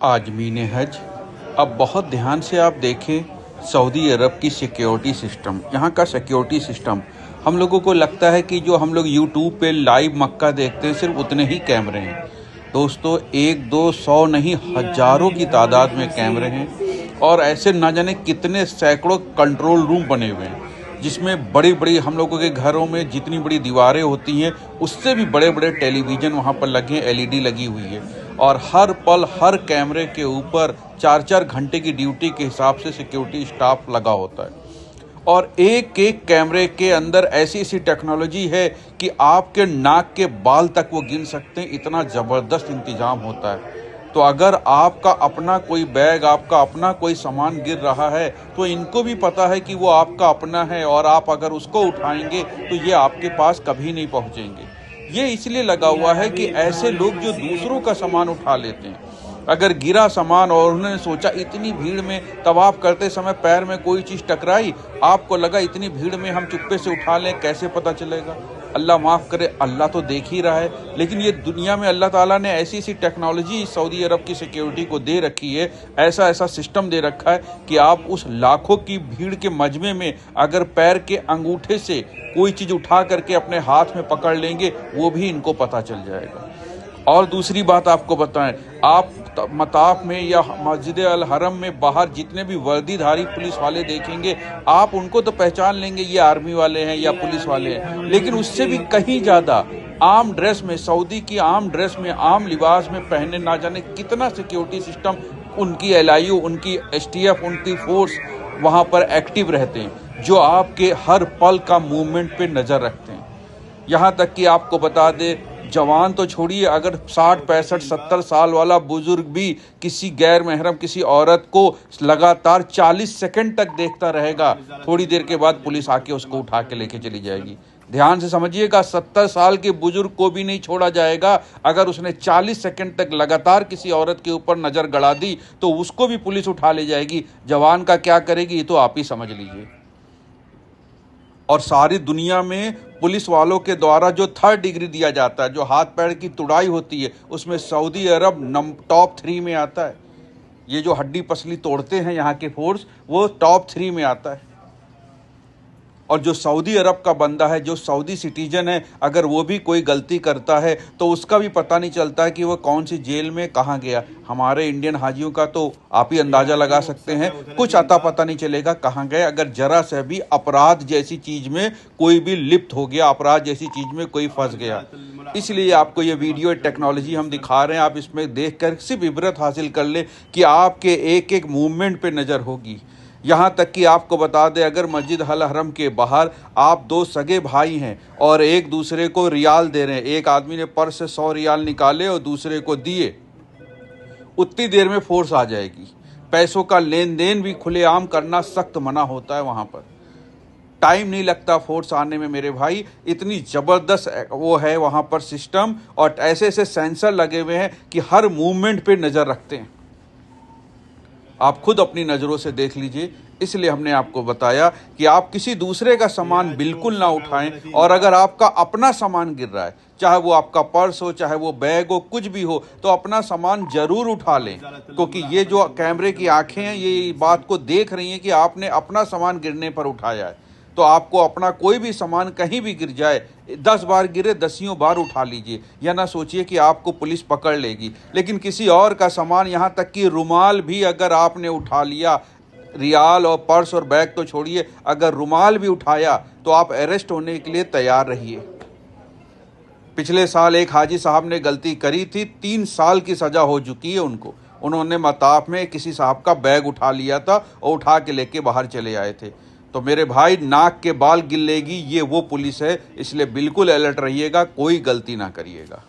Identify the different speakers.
Speaker 1: आज़मीन हज। अब बहुत ध्यान से आप देखें सऊदी अरब की सिक्योरिटी सिस्टम, यहाँ का सिक्योरिटी सिस्टम, हम लोगों को लगता है कि जो हम लोग यूट्यूब पे लाइव मक्का देखते हैं सिर्फ उतने ही कैमरे हैं। दोस्तों, 1-2-100 नहीं, हज़ारों की तादाद में कैमरे हैं और ऐसे ना जाने कितने सैकड़ों कंट्रोल रूम बने हुए हैं, जिसमें बड़ी बड़ी हम लोगों के घरों में जितनी बड़ी दीवारें होती हैं उससे भी बड़े बड़े टेलीविज़न वहाँ पर लगे हैं, एलईडी लगी हुई है और हर पल हर कैमरे के ऊपर 4-4 घंटे की ड्यूटी के हिसाब से सिक्योरिटी स्टाफ लगा होता है और एक एक कैमरे के अंदर ऐसी ऐसी टेक्नोलॉजी है कि आपके नाक के बाल तक वो गिन सकते हैं, इतना ज़बरदस्त इंतज़ाम होता है। तो अगर आपका अपना कोई बैग, आपका अपना कोई सामान गिर रहा है तो इनको भी पता है कि वो आपका अपना है और आप अगर उसको उठाएंगे तो ये आपके पास कभी नहीं पहुंचेंगे। ये इसलिए लगा हुआ है कि ऐसे लोग जो दूसरों का सामान उठा लेते हैं, अगर गिरा सामान और उन्होंने सोचा इतनी भीड़ में तवाफ करते समय पैर में कोई चीज़ टकराई, आपको लगा इतनी भीड़ में हम चुप्पे से उठा लें, कैसे पता चलेगा? अल्लाह माफ़ करे, अल्लाह तो देख ही रहा है। लेकिन ये दुनिया में अल्लाह ताला ने ऐसी ऐसी टेक्नोलॉजी सऊदी अरब की सिक्योरिटी को दे रखी है, ऐसा ऐसा सिस्टम दे रखा है कि आप उस लाखों की भीड़ के मजमे में अगर पैर के अंगूठे से कोई चीज़ उठा करके अपने हाथ में पकड़ लेंगे, वो भी इनको पता चल जाएगा। और दूसरी बात आपको बताएं, आप मताफ में या मस्जिद अल हरम में बाहर जितने भी वर्दीधारी पुलिस वाले देखेंगे, आप उनको तो पहचान लेंगे ये आर्मी वाले हैं या पुलिस वाले हैं, लेकिन उससे भी कहीं ज़्यादा आम ड्रेस में, सऊदी की आम ड्रेस में, आम लिबास में पहने ना जाने कितना सिक्योरिटी सिस्टम, उनकी एलआईयू, उनकी एसटीएफ, उनकी फोर्स वहाँ पर एक्टिव रहते हैं, जो आपके हर पल का मूवमेंट पे नज़र रखते हैं। यहाँ तक कि आपको बता दे, जवान तो छोड़िए, अगर 60, 65, 70 साल वाला बुजुर्ग भी किसी गैर महरम किसी औरत को लगातार 40 सेकंड तक देखता रहेगा, थोड़ी देर के बाद पुलिस आके उसको उठा के लेके चली जाएगी। ध्यान से समझिएगा, 70 साल के बुजुर्ग को भी नहीं छोड़ा जाएगा। अगर उसने 40 सेकंड तक लगातार किसी औरत के ऊपर नज़र गड़ा दी तो उसको भी पुलिस उठा ले जाएगी। जवान का क्या करेगी ये तो आप ही समझ लीजिए। और सारी दुनिया में पुलिस वालों के द्वारा जो 3rd डिग्री दिया जाता है, जो हाथ पैर की तुड़ाई होती है, उसमें सऊदी अरब टॉप 3 में आता है। ये जो हड्डी पसली तोड़ते हैं यहाँ के फोर्स, वो टॉप 3 में आता है। और जो सऊदी अरब का बंदा है, जो सऊदी सिटीजन है, अगर वो भी कोई गलती करता है तो उसका भी पता नहीं चलता है कि वो कौन सी जेल में कहाँ गया। हमारे इंडियन हाजियों का तो आप ही अंदाज़ा लगा सकते हैं, कुछ अता पता नहीं चलेगा कहाँ गए। अगर जरा से भी अपराध जैसी चीज़ में कोई भी लिप्त हो गया, अपराध जैसी चीज़ में कोई फंस गया, इसलिए आपको ये वीडियो टेक्नोलॉजी हम दिखा रहे हैं। आप इसमें देख कर सिर्फ इबरत हासिल कर ले कि आपके एक एक मूवमेंट पर नज़र होगी। यहाँ तक कि आपको बता दें, अगर मस्जिद अल हरम के बाहर आप 2 सगे भाई हैं और एक दूसरे को रियाल दे रहे हैं, एक आदमी ने पर्स से 100 रियाल निकाले और दूसरे को दिए, उतनी देर में फोर्स आ जाएगी। पैसों का लेन देन भी खुलेआम करना सख्त मना होता है वहाँ पर। टाइम नहीं लगता फोर्स आने में मेरे भाई, इतनी ज़बरदस्त वो है वहाँ पर सिस्टम, और ऐसे ऐसे सेंसर लगे हुए हैं कि हर मूवमेंट पे नज़र रखते हैं। आप खुद अपनी नज़रों से देख लीजिए। इसलिए हमने आपको बताया कि आप किसी दूसरे का सामान बिल्कुल ना उठाएं, और अगर आपका अपना सामान गिर रहा है, चाहे वो आपका पर्स हो, चाहे वो बैग हो, कुछ भी हो, तो अपना सामान ज़रूर उठा लें, क्योंकि ये जो कैमरे की आंखें हैं ये बात को देख रही हैं कि आपने अपना सामान गिरने पर उठाया है। तो आपको अपना कोई भी सामान कहीं भी गिर जाए, 10 बार गिरे 10 बार उठा लीजिए, या ना सोचिए कि आपको पुलिस पकड़ लेगी। लेकिन किसी और का सामान, यहाँ तक कि रुमाल भी अगर आपने उठा लिया, रियाल और पर्स और बैग तो छोड़िए, अगर रुमाल भी उठाया तो आप अरेस्ट होने के लिए तैयार रहिए। पिछले साल एक हाजी साहब ने गलती करी थी, 3 साल की सज़ा हो चुकी है उनको। उन्होंने मताफ में किसी साहब का बैग उठा लिया था और उठा के लेके बाहर चले आए थे। तो मेरे भाई, नाक के बाल गिलेगी, ये वो पुलिस है, इसलिए बिल्कुल अलर्ट रहिएगा, कोई गलती ना करिएगा।